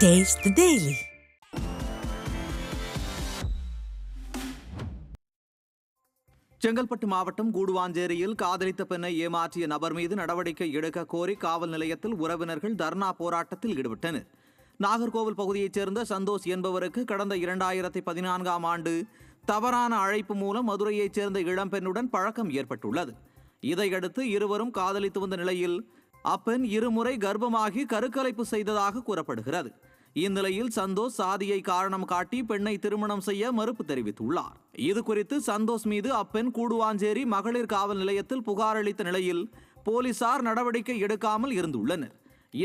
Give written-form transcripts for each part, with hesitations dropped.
Taste the Daily. Chengalpattu மாவட்டம் கூடுவாஞ்சேரியில் காதலித்த பெண்ணை ஏமாற்றிய நபர் மீது நடவடிக்கை எடுக்க கோரி காவல் நிலையத்தில் உறவினர்கள் தர்ணா போராட்டத்தில் ஈடுபட்டனர். நாகர்கோவில் பகுதியைச் சேர்ந்த சந்தோஷ் என்பவருக்கு கடந்த 2014ஆம் ஆண்டு தவறான அழைப்பு மூலம் மதுரையைச் சேர்ந்த இளம்பெண்ணுடன் பழக்கம் ஏற்பட்டுள்ளது. இதையடுத்து இருவரும் காதலித்து வந்த நிலையில் அப்பெண் இருமுறை கர்ப்பமாகி கருக்கலைப்பு செய்ததாக கூறப்படுகிறது. இந்நிலையில் சந்தோஷ் சாதியை காரணம் காட்டி பெண்ணை திருமணம் செய்ய மறுப்பு தெரிவித்துள்ளார். இது குறித்து சந்தோஷ் மீது அப்பெண் கூடுவாஞ்சேரி மகளிர் காவல் நிலையத்தில் புகார் அளித்த நிலையில் போலீசார் நடவடிக்கை எடுக்காமல் இருந்துள்ளனர்.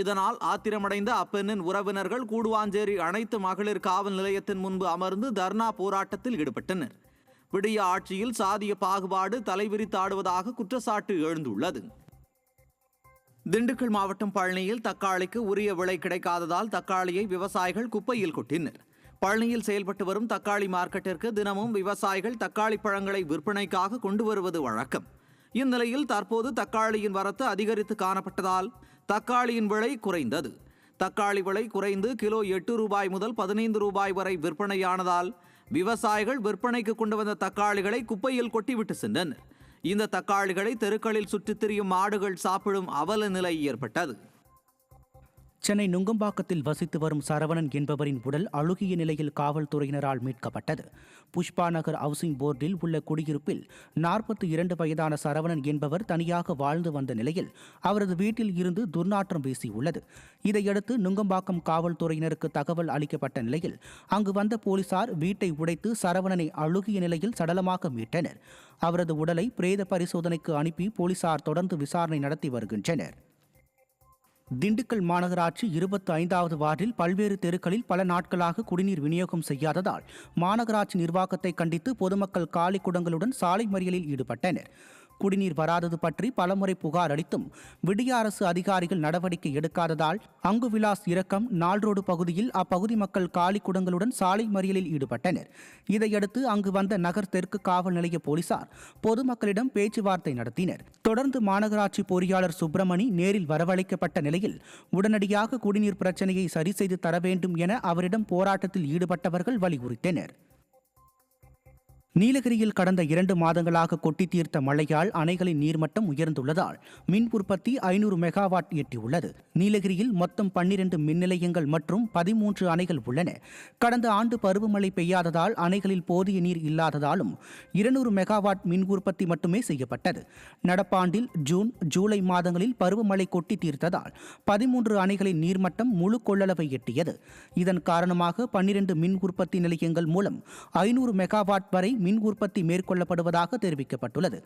இதனால் ஆத்திரமடைந்த அப்பெண்ணின் உறவினர்கள் கூடுவாஞ்சேரி அனைத்து மகளிர் காவல் நிலையத்தின் முன்பு அமர்ந்து தர்ணா போராட்டத்தில் ஈடுபட்டனர். விடிய ஆட்சியில் சாதிய பாகுபாடு தலைவிரித்தாடுவதாக குற்றச்சாட்டு எழுந்துள்ளது. திண்டுக்கல் மாவட்டம் பழனியில் தக்காளிக்கு உரிய விலை கிடைக்காததால் தக்காளியை விவசாயிகள் குப்பையில் கொட்டினர். பழனியில் செயல்பட்டு வரும் தக்காளி மார்க்கெட்டிற்கு தினமும் விவசாயிகள் தக்காளி பழங்களை விற்பனைக்காக கொண்டு வருவது வழக்கம். இந்நிலையில் தற்போது தக்காளியின் வரத்து அதிகரித்து காணப்பட்டதால் தக்காளியின் விலை குறைந்தது. தக்காளி விலை குறைந்து கிலோ 8 ரூபாய் முதல் 15 ரூபாய் வரை விற்பனையானதால் விவசாயிகள் விற்பனைக்கு கொண்டு வந்த தக்காளிகளை குப்பையில் கொட்டிவிட்டு சென்றனர். இந்த தக்காளிகளை தெருக்களில் சுற்றித் திரியும் மாடுகள் சாப்பிடும் அவல நிலை ஏற்பட்டது. சென்னை நுங்கம்பாக்கத்தில் வசித்து வரும் சரவணன் என்பவரின் உடல் அழுகிய நிலையில் காவல்துறையினரால் மீட்கப்பட்டது. புஷ்பா நகர் ஹவுசிங் போர்டில் உள்ள குடியிருப்பில் 42 வயதான சரவணன் என்பவர் தனியாக வாழ்ந்து வந்த நிலையில் அவரது வீட்டில் இருந்து துர்நாற்றம் வீசியுள்ளது. இதையடுத்து நுங்கம்பாக்கம் காவல்துறையினருக்கு தகவல் அளிக்கப்பட்ட நிலையில் அங்கு வந்த போலீசார் வீட்டை உடைத்து சரவணனை அழுகிய நிலையில் சடலமாக மீட்டனர். அவரது உடலை பிரேத பரிசோதனைக்கு அனுப்பி போலீசார் தொடர்ந்து விசாரணை நடத்தி வருகின்றனர். திண்டுக்கல் மாநகராட்சி 25வது வார்டில் பல்வேறு தெருக்களில் பல நாட்களாக குடிநீர் விநியோகம் செய்யாததால் மாநகராட்சி நிர்வாகத்தை கண்டித்து பொதுமக்கள் காலி குடங்களுடன் சாலை மறியலில் ஈடுபட்டனர். குடிநீர் வராதது பற்றி பலமுறை புகார் அளித்தும் விடிய அரசு அதிகாரிகள் நடவடிக்கை எடுக்காததால் அங்கு விலாஸ் இரக்கம் நால்ரோடு பகுதியில் அப்பகுதி மக்கள் காலி குடங்களுடன் சாலை மறியலில் ஈடுபட்டனர். இதையடுத்து அங்கு வந்த நகர் தெற்கு காவல் நிலைய போலீசார் பொதுமக்களிடம் பேச்சுவார்த்தை நடத்தினர். தொடர்ந்து மாநகராட்சி பொறியாளர் சுப்பிரமணி நேரில் வரவழைக்கப்பட்ட நிலையில் உடனடியாக குடிநீர் பிரச்சனையை சரி செய்து தர வேண்டும் என அவரிடம் போராட்டத்தில் ஈடுபட்டவர்கள் வலியுறுத்தினர். நீலகிரியில் கடந்த 2 மாதங்களாக கொட்டி தீர்த்த மழையால் அணைகளின் நீர்மட்டம் உயர்ந்துள்ளதால் மின் உற்பத்தி 500 மெகாவாட் எட்டியுள்ளது. நீலகிரியில் மொத்தம் 12 மின் நிலையங்கள் மற்றும் 13 அணைகள் உள்ளன. கடந்த ஆண்டு பருவமழை பெய்யாததால் அணைகளில் போதிய நீர் இல்லாததாலும் 200 மெகாவாட் மின் உற்பத்தி மட்டுமே செய்யப்பட்டது. நடப்பாண்டில் ஜூன் ஜூலை மாதங்களில் பருவமழை கொட்டி தீர்த்ததால் 13 அணைகளின் நீர்மட்டம் முழு கொள்ளளவை எட்டியது. இதன் காரணமாக 12 மின் உற்பத்தி நிலையங்கள் மூலம் 500 மெகாவாட் வரை மின் உற்பத்தி மேற்கொள்ளப்படுவதாக தெரிவிக்கப்பட்டுள்ளது.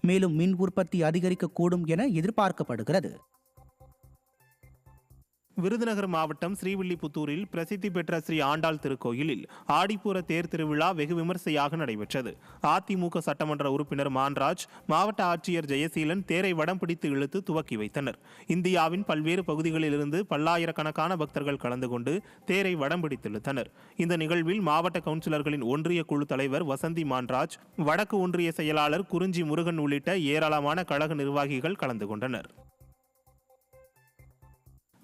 மேலும் மின் உற்பத்தி அதிகரிக்கக்கூடும் என எதிர்பார்க்கப்படுகிறது. விருதுநகர் மாவட்டம் ஸ்ரீவில்லிபுத்தூரில் பிரசித்தி பெற்ற ஸ்ரீ ஆண்டாள் திருக்கோயிலில் ஆடிப்பூர தேர் திருவிழா வெகு விமர்சையாக நடைபெற்றது. அதிமுக சட்டமன்ற உறுப்பினர் மான்ராஜ், மாவட்ட ஆட்சியர் ஜெயசீலன் தேரை வடம் பிடித்து இழுத்து துவக்கி வைத்தனர். இந்தியாவின் பல்வேறு பகுதிகளிலிருந்து பல்லாயிரக்கணக்கான பக்தர்கள் கலந்து கொண்டு தேரை வடம் பிடித்து இழுத்தனர். இந்த நிகழ்வில் மாவட்ட கவுன்சிலர்களின் ஒன்றிய குழு தலைவர் வசந்தி மான்ராஜ், வடக்கு ஒன்றிய செயலாளர் குறிஞ்சி முருகன் உள்ளிட்ட ஏராளமான கழக நிர்வாகிகள் கலந்து கொண்டனர்.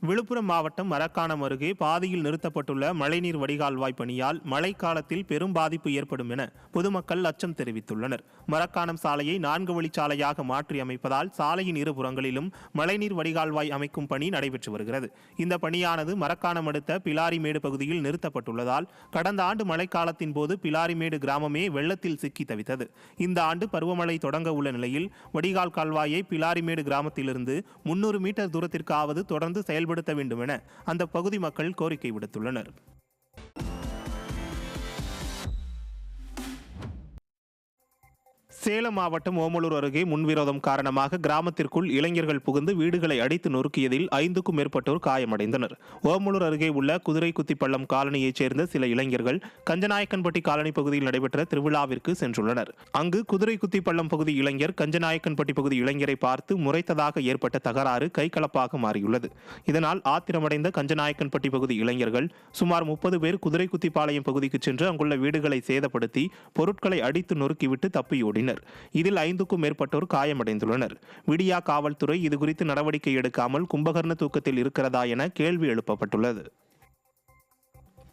விழுப்புரம் மாவட்டம் மரக்காணம் அருகே பாதியில் நிறுத்தப்பட்டுள்ள மழைநீர் வடிகால்வாய் பணியால் மழைக்காலத்தில் பெரும் பாதிப்பு ஏற்படும் என பொதுமக்கள் அச்சம் தெரிவித்துள்ளனர். மரக்காணம் சாலையை 4 வழிச்சாலையாக மாற்றி அமைப்பதால் சாலையின் இருபுறங்களிலும் மழைநீர் வடிகால்வாய் அமைக்கும் பணி நடைபெற்று வருகிறது. இந்த பணியானது மரக்காணம் அடுத்த பிலாரிமேடு பகுதியில் நிறுத்தப்பட்டுள்ளதால் கடந்த ஆண்டு மழைக்காலத்தின் போது பிலாரிமேடு கிராமமே வெள்ளத்தில் சிக்கி தவித்தது. இந்த ஆண்டு பருவமழை தொடங்க உள்ள நிலையில் வடிகால் கால்வாயை பிலாரிமேடு கிராமத்திலிருந்து 300 மீட்டர் தூரத்திற்காவது தொடர்ந்து செயல்படுத்த வேண்டும் என அந்த பகுதி மக்கள் கோரிக்கை விடுத்துள்ளனர். சேலம் மாவட்டம் ஓமலூர் அருகே முன்விரோதம் காரணமாக கிராமத்திற்குள் இளைஞர்கள் புகுந்து வீடுகளை அடித்து நொறுக்கியதில் 5க்கும் மேற்பட்டோர் காயமடைந்தனர். ஓமலூர் அருகே உள்ள குதிரைக்குத்திப்பள்ளம் காலனியைச் சேர்ந்த சில இளைஞர்கள் கஞ்சநாயக்கன்பட்டி காலனி பகுதியில் நடைபெற்ற திருவிழாவிற்கு சென்றுள்ளனர். அங்கு குதிரைக்குத்திப்பள்ளம் பகுதி இளைஞர் கஞ்சநாயக்கன்பட்டி பகுதி இளைஞரை பார்த்து முறைத்ததாக ஏற்பட்ட தகராறு கைகலப்பாக மாறியுள்ளது. இதனால் ஆத்திரமடைந்த கஞ்சநாயக்கன்பட்டி பகுதி இளைஞர்கள் சுமார் 30 பேர் குதிரைக்குத்திப்பாளையம் பகுதிக்கு சென்று அங்குள்ள வீடுகளை சேதப்படுத்தி பொருட்களை அடித்து நொறுக்கிவிட்டு தப்பியோடினர். இதில் 5க்கும் மேற்பட்டோர் காயமடைந்துள்ளனர். விடியா காவல்துறை இதுகுறித்து நடவடிக்கை எடுக்காமல் கும்பகர்ண தூக்கத்தில் இருக்கிறதா என கேள்வி எழுப்பப்பட்டுள்ளது.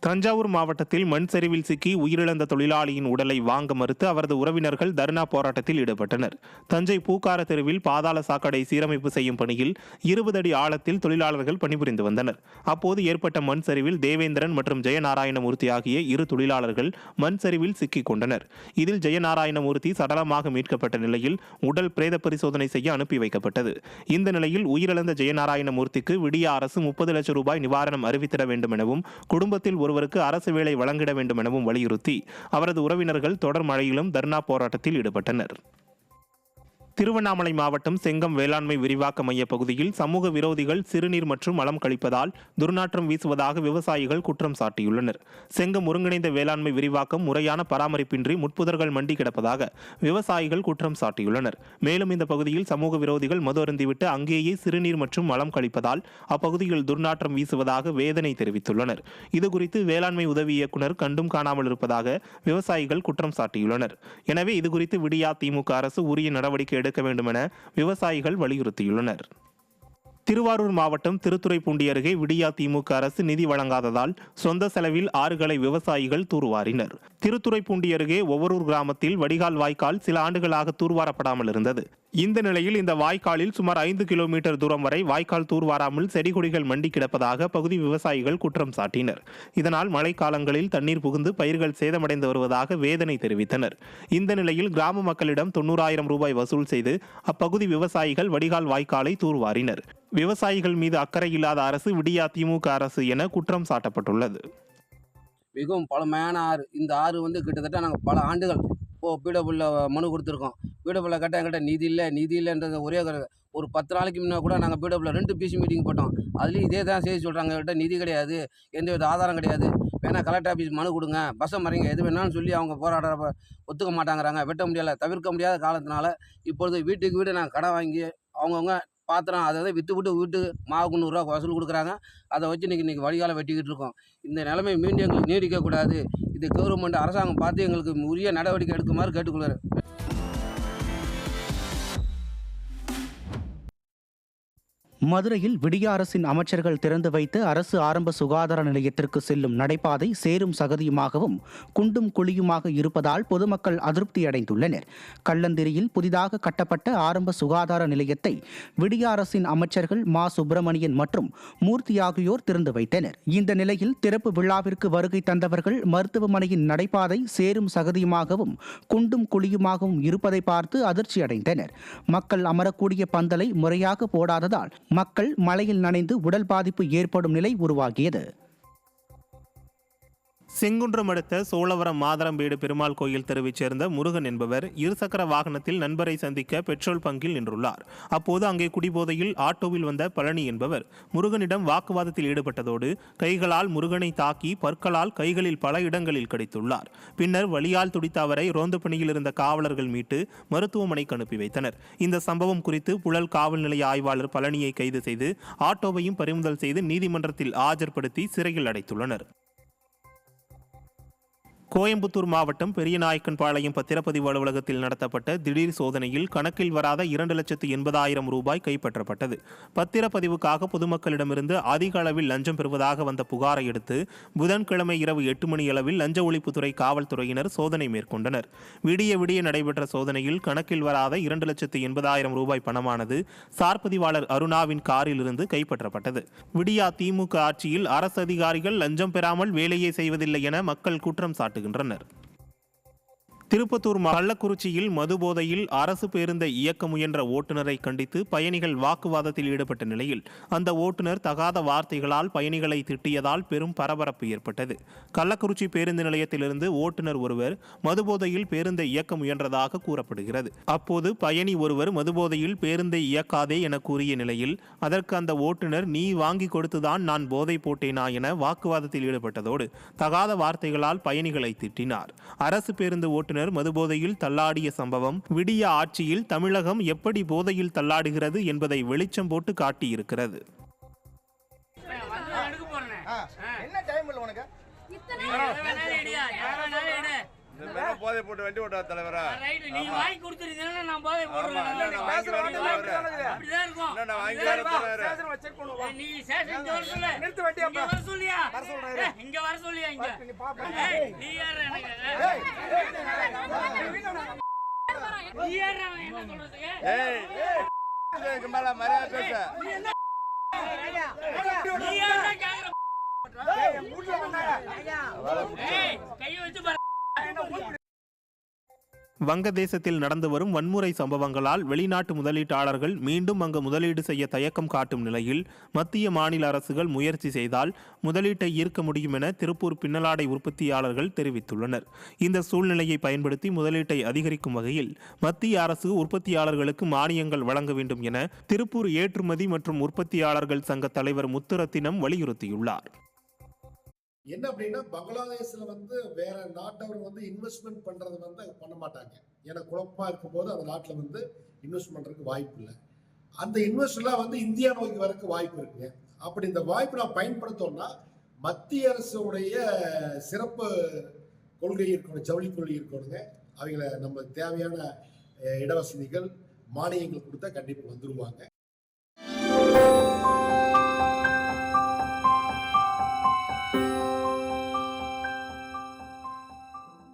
தஞ்சாவூர் மாவட்டத்தில் மண் சரிவில் சிக்கி உயிரிழந்த தொழிலாளியின் உடலை வாங்க மறுத்து அவரது உறவினர்கள் தர்ணா போராட்டத்தில் ஈடுபட்டனர். தஞ்சை பூக்கார தெருவில் பாதாள சாக்கடை சீரமைப்பு செய்யும் பணியில் 20 அடி ஆழத்தில் தொழிலாளர்கள் பணிபுரிந்து வந்தனர். அப்போது ஏற்பட்ட மண் சரிவில் தேவேந்திரன் மற்றும் ஜெயநாராயணமூர்த்தி ஆகிய 2 தொழிலாளர்கள் மண் சரிவில் சிக்கிக் கொண்டனர். இதில் ஜெயநாராயணமூர்த்தி சடலமாக மீட்கப்பட்ட நிலையில் உடல் பிரேத பரிசோதனை செய்ய அனுப்பி வைக்கப்பட்டது. இந்த நிலையில் உயிரிழந்த ஜெயநாராயணமூர்த்திக்கு விடிய அரசு 30 லட்சம் ரூபாய் நிவாரணம் அறிவித்திட வேண்டும் எனவும் குடும்பத்தில் ஒருவருக்கு அரசு வேலை வழங்கிட வேண்டும் எனவும் வலியுறுத்தி அவரது உறவினர்கள் தொடர் மழையிலும் தர்ணா போராட்டத்தில் ஈடுபட்டனர். திருவண்ணாமலை மாவட்டம் செங்கம் வேளாண்மை விரிவாக்க மைய பகுதியில் சமூக விரோதிகள் சிறுநீர் மற்றும் மலம் கழிப்பதால் துர்நாற்றம் வீசுவதாக விவசாயிகள் குற்றம் சாட்டியுள்ளனர். செங்கம் ஒருங்கிணைந்த வேளாண்மை விரிவாக்கம் முறையான பராமரிப்பின்றி முட்புதர்கள் மண்டி கிடப்பதாக விவசாயிகள் குற்றம் சாட்டியுள்ளனர். மேலும் இந்த பகுதியில் சமூக விரோதிகள் மது அருந்திவிட்டு அங்கேயே சிறுநீர் மற்றும் மலம் கழிப்பதால் அப்பகுதியில் துர்நாற்றம் வீசுவதாக வேதனை தெரிவித்துள்ளனர். இதுகுறித்து வேளாண்மை உதவி இயக்குநர் கண்டும் காணாமல் இருப்பதாக விவசாயிகள் குற்றம் சாட்டியுள்ளனர். எனவே இதுகுறித்து விடியா திமுக அரசு உரிய நடவடிக்கை எடுக்க வேண்டும் என விவசாயிகள் வலியுறுத்தியுள்ளனர். திருவாரூர் மாவட்டம் திருத்துறைப்பூண்டி அருகே விடியா திமுக அரசு நிதி வழங்காததால் சொந்த செலவில் ஆறுகளை விவசாயிகள் தூர்வாரினர். திருத்துறைப்பூண்டி அருகே ஒவ்வொரு கிராமத்தில் வடிகால் வாய்க்கால் சில ஆண்டுகளாக தூர்வாரப்படாமல் இருந்தது. இந்த நிலையில் இந்த வாய்க்காலில் சுமார் 5 கிலோமீட்டர் தூரம் வரை வாய்க்கால் தூர்வாராமல் செடி கொடிகள் மண்டி கிடப்பதாக பகுதி விவசாயிகள் குற்றம் சாட்டினர். இதனால் மழைக்காலங்களில் தண்ணீர் புகுந்து பயிர்கள் சேதமடைந்து வருவதாக வேதனை தெரிவித்தனர். இந்த நிலையில் கிராம மக்களிடம் 90,000 ரூபாய் வசூல் செய்து அப்பகுதி விவசாயிகள் வடிகால் வாய்க்காலை தூர்வாரினர். விவசாயிகள் மீது அக்கறை இல்லாத அரசு விடியா திமுக அரசு என குற்றம் சாட்டப்பட்டுள்ளது. மிகவும் பழமையான ஆறு. இந்த ஆறு கிட்டத்தட்ட நாங்கள் பல ஆண்டுகள் பீடபுல்ல மனு கொடுத்துருக்கோம். பீடபுல்ல கேட்டால் என்கிட்ட நிதி இல்லைன்றது ஒரே ஒரு 10 நாளைக்கு முன்னே கூட நாங்கள் பீடபுல்ல 2 பிசி மீட்டிங் போட்டோம். அதுலேயும் இதே தான் செய்தி சொல்கிறாங்க, என்கிட்ட நிதி கிடையாது, எந்தவித ஆதாரம் கிடையாது, வேணால் கலெக்டர் ஆஃபீஸ் மனு கொடுங்க, பஸ்ஸை மறைங்க, எது வேணாலும் சொல்லி அவங்க போராடுறப்ப ஒத்துக்க மாட்டாங்கிறாங்க. வெட்ட முடியலை, தவிர்க்க முடியாத காலத்தினால இப்பொழுது வீட்டுக்கு வீடு நாங்கள் கடன் வாங்கி அவங்கவுங்க பாத்திரம் அதை விற்று வீட்டு மாவுக்கு 100 ரூபா வசூல் கொடுக்குறாங்க. அதை வச்சு இன்றைக்கி வடிகாலை வெட்டிக்கிட்டு இருக்கோம். இந்த நிலைமை மீண்டும் எங்களுக்கு நீடிக்கக்கூடாது. இது கவர்மெண்ட் அரசாங்கம் பார்த்து எங்களுக்கு உரிய நடவடிக்கை எடுக்குமாறு கேட்டுக்கொள்கிறேன். மதுரையில் விடியா அரசின் அமைச்சர்கள் திறந்து வைத்த அரசு ஆரம்ப சுகாதார நிலையத்திற்கு செல்லும் நடைபாதை சேரும் சகதியுமாகவும் குண்டும் குழியுமாக இருப்பதால் பொதுமக்கள் அதிருப்தி அடைந்துள்ளனர். கள்ளந்திரியில் புதிதாக கட்டப்பட்ட ஆரம்ப சுகாதார நிலையத்தை விடியா அரசின் அமைச்சர்கள் மா சுப்பிரமணியன் மற்றும் மூர்த்தி ஆகியோர் திறந்து வைத்தனர். இந்த நிலையில் திறப்பு விழாவிற்கு வருகை தந்தவர்கள் மருத்துவமனையின் நடைபாதை சேரும் சகதியுமாகவும் குண்டும் குழியுமாகவும் இருப்பதை பார்த்து அதிர்ச்சி அடைந்தனர். மக்கள் அமரக்கூடிய பந்தலை முறையாக போடாததால் மக்கள் மழையில் நனைந்து உடல் பாதிப்பு ஏற்படும் நிலை உருவாகியது. செங்குன்றம் அடுத்த சோழவரம் மாதரம்பேடு பெருமாள் கோயில் தெருவைச் சேர்ந்த முருகன் என்பவர் இருசக்கர வாகனத்தில் நண்பரை சந்திக்க பெட்ரோல் பங்கில் நின்றுள்ளார். அப்போது அங்கே குடிபோதையில் ஆட்டோவில் வந்த பழனி என்பவர் முருகனிடம் வாக்குவாதத்தில் ஈடுபட்டதோடு கைகளால் முருகனை தாக்கி பற்களால் கைகளில் பல இடங்களில் கடித்துள்ளார். பின்னர் வலியால் துடித்த அவரை ரோந்து பணியில் இருந்த காவலர்கள் மீட்டு மருத்துவமனைக்கு அனுப்பி வைத்தனர். இந்த சம்பவம் குறித்து புழல் காவல் நிலைய ஆய்வாளர் பழனியை கைது செய்து ஆட்டோவையும் பறிமுதல் செய்து நீதிமன்றத்தில் ஆஜர்படுத்தி சிறையில் அடைத்துள்ளனர். கோயம்புத்தூர் மாவட்டம் பெரியநாயக்கன்பாளையம் பத்திரப்பதிவு அலுவலகத்தில் நடத்தப்பட்ட திடீர் சோதனையில் கணக்கில் வராத 2,80,000 ரூபாய் கைப்பற்றப்பட்டது. பத்திரப்பதிவுக்காக பொதுமக்களிடமிருந்து அதிக அளவில் லஞ்சம் பெறுவதாக வந்த புகாரை அடுத்து புதன்கிழமை இரவு 8 மணி அளவில் லஞ்ச ஒழிப்புத்துறை காவல்துறையினர் சோதனை மேற்கொண்டனர். விடிய நடைபெற்ற சோதனையில் கணக்கில் வராத 2,80,000 ரூபாய் பணமானது சார்பதிவாளர் அருணாவின் காரில் இருந்து கைப்பற்றப்பட்டது. விடியா திமுக ஆட்சியில் அரசு அதிகாரிகள் லஞ்சம் பெறாமல் வேலையே செய்வதில்லை என மக்கள் குற்றம் சாட்டினர். திருப்பத்தூர் கள்ளக்குறிச்சியில் மதுபோதையில் அரசு பேருந்தை இயக்க முயன்ற ஓட்டுநரை கண்டித்து பயணிகள் வாக்குவாதத்தில் ஈடுபட்ட நிலையில் அந்த ஓட்டுநர் தகாத வார்த்தைகளால் பயணிகளை திட்டியதால் பெரும் பரபரப்பு ஏற்பட்டது. கள்ளக்குறிச்சி பேருந்து நிலையத்திலிருந்து ஓட்டுநர் ஒருவர் மதுபோதையில் பேருந்தை இயக்க முயன்றதாக கூறப்படுகிறது. அப்போது பயணி ஒருவர் மதுபோதையில் பேருந்தை இயக்காதே என கூறிய நிலையில் அதற்கு அந்த ஓட்டுநர் நீ வாங்கி கொடுத்துதான் நான் போதை போட்டேனா என வாக்குவாதத்தில் ஈடுபட்டதோடு தகாத வார்த்தைகளால் பயணிகளை திட்டினார். அரசு பேருந்து ஓட்டுநர் மதுபோதையில் தள்ளாடிய சம்பவம் விடிய ஆட்சியில் தமிழகம் எப்படி போதையில் தள்ளாடுகிறது என்பதை வெளிச்சம் போட்டு காட்டியிருக்கிறது. போதை போட்டு வண்டி ஓட்டாத தலைவரா. நீ வாங்கி கொடுத்துருந்தீங்கன்னா நான் போதை போடுறேன். அப்படிதான் இருக்கும். நீ ஸ்டேஷன் வர சொல்லு. இங்க வர சொல்லியா? இங்க வர சொல்லியா? இங்க நீ யாரு எனக்கு? நீ யாரு என்ன சொல்றதுக்கு? மேல மரியாதை பேச. நீ யாரு கேக்குற? கையை வச்சு பாரு. வங்கதேசத்தில் நடந்து வரும் வன்முறை சம்பவங்களால் வெளிநாட்டு முதலீட்டாளர்கள் மீண்டும் அங்கு முதலீடு செய்ய தயக்கம் காட்டும் நிலையில் மத்திய மாநில அரசுகள் முயற்சி செய்தால் முதலீட்டை ஈர்க்க முடியும் என திருப்பூர் பின்னலாடை உற்பத்தியாளர்கள் தெரிவித்துள்ளனர். இந்த சூழ்நிலையை பயன்படுத்தி முதலீட்டை அதிகரிக்கும் வகையில் மத்திய அரசு உற்பத்தியாளர்களுக்கு மானியங்கள் வழங்க வேண்டும் என திருப்பூர் ஏற்றுமதி மற்றும் உற்பத்தியாளர்கள் சங்க தலைவர் முத்துரத்தினம் வலியுறுத்தியுள்ளார். என்ன அப்படின்னா பங்களாதேஷ்ல வேற நாட்டவர் இன்வெஸ்ட்மெண்ட் பண்றது பண்ண மாட்டாங்க. ஏன்னா குழப்பமா இருக்கும்போது அந்த நாட்டில் இன்வெஸ்ட் பண்றதுக்கு வாய்ப்பு இல்லை. அந்த இன்வெஸ்ட்லாம் இந்தியா நோக்கி வரக்கு வாய்ப்பு இருக்குங்க. அப்படி இந்த வாய்ப்பு நான் பயன்படுத்தோம்னா மத்திய அரசுடைய சிறப்பு கொள்கை இருக்கணும், ஜவுளி கொள்கை இருக்கணுங்க. அவங்கள நம்ம தேவையான இடவசதிகள் மானியங்கள் கொடுத்தா கண்டிப்பாக வந்துருவாங்க.